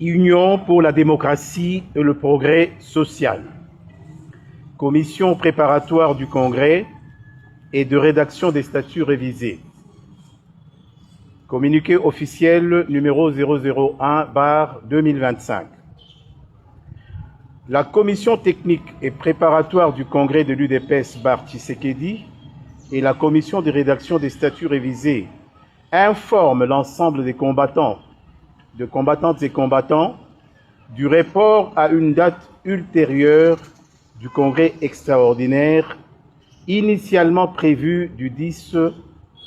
Union pour la démocratie et le progrès social. Commission préparatoire du Congrès et de rédaction des statuts révisés. Communiqué officiel numéro 001/2025. La commission technique et préparatoire du Congrès de l'UDPS Tshisekedi et la commission de rédaction des statuts révisés informent l'ensemble des combattantes et combattants du report à une date ultérieure du Congrès extraordinaire initialement prévu du 10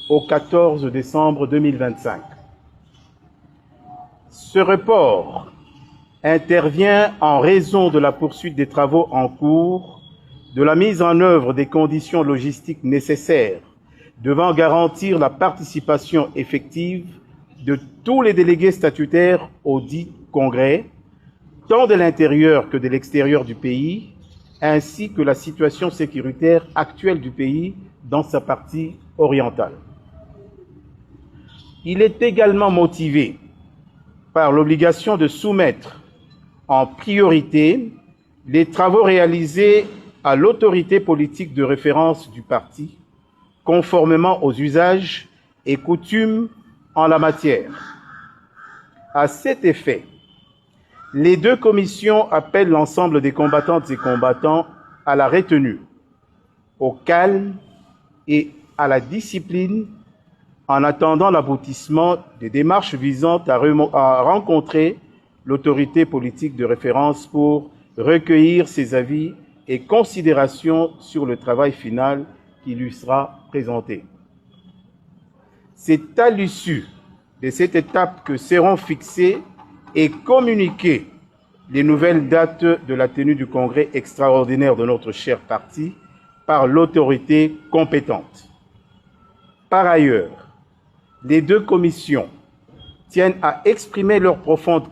au 14 décembre 2025. Ce report intervient en raison de la poursuite des travaux en cours, de la mise en œuvre des conditions logistiques nécessaires devant garantir la participation effective de tous les délégués statutaires au dit congrès, tant de l'intérieur que de l'extérieur du pays, ainsi que la situation sécuritaire actuelle du pays dans sa partie orientale. Il est également motivé par l'obligation de soumettre en priorité les travaux réalisés à l'autorité politique de référence du parti, conformément aux usages et coutumes en la matière. À cet effet, les deux commissions appellent l'ensemble des combattantes et combattants à la retenue, au calme et à la discipline en attendant l'aboutissement des démarches visant à rencontrer l'autorité politique de référence pour recueillir ses avis et considérations sur le travail final qui lui sera présenté. C'est à l'issue de cette étape que seront fixées et communiquées les nouvelles dates de la tenue du congrès extraordinaire de notre cher parti par l'autorité compétente. Par ailleurs, les deux commissions tiennent à exprimer leur profonde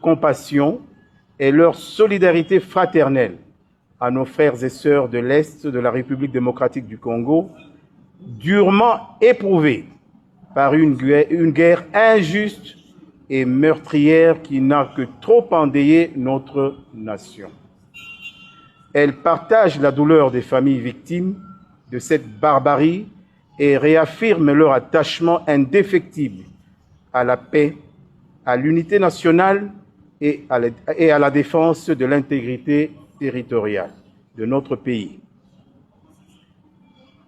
compassion et leur solidarité fraternelle à nos frères et sœurs de l'Est de la République démocratique du Congo, durement éprouvés par une guerre injuste et meurtrière qui n'a que trop endeuillé notre nation. Elles partagent la douleur des familles victimes de cette barbarie et réaffirment leur attachement indéfectible à la paix, à l'unité nationale et à la défense de l'intégrité territoriale de notre pays.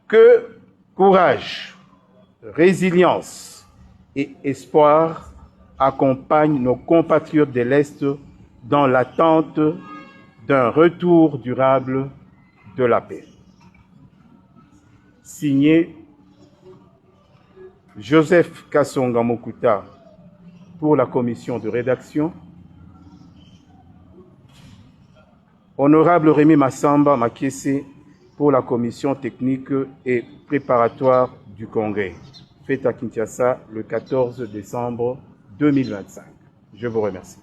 Que courage, résilience et espoir accompagnent nos compatriotes de l'Est dans l'attente d'un retour durable de la paix. Signé Joseph Kasonga Mokuta pour la commission de rédaction, Honorable Rémi Massamba Makiese pour la commission technique et préparatoire du Congrès, fait à Kinshasa le 14 décembre 2025. Je vous remercie.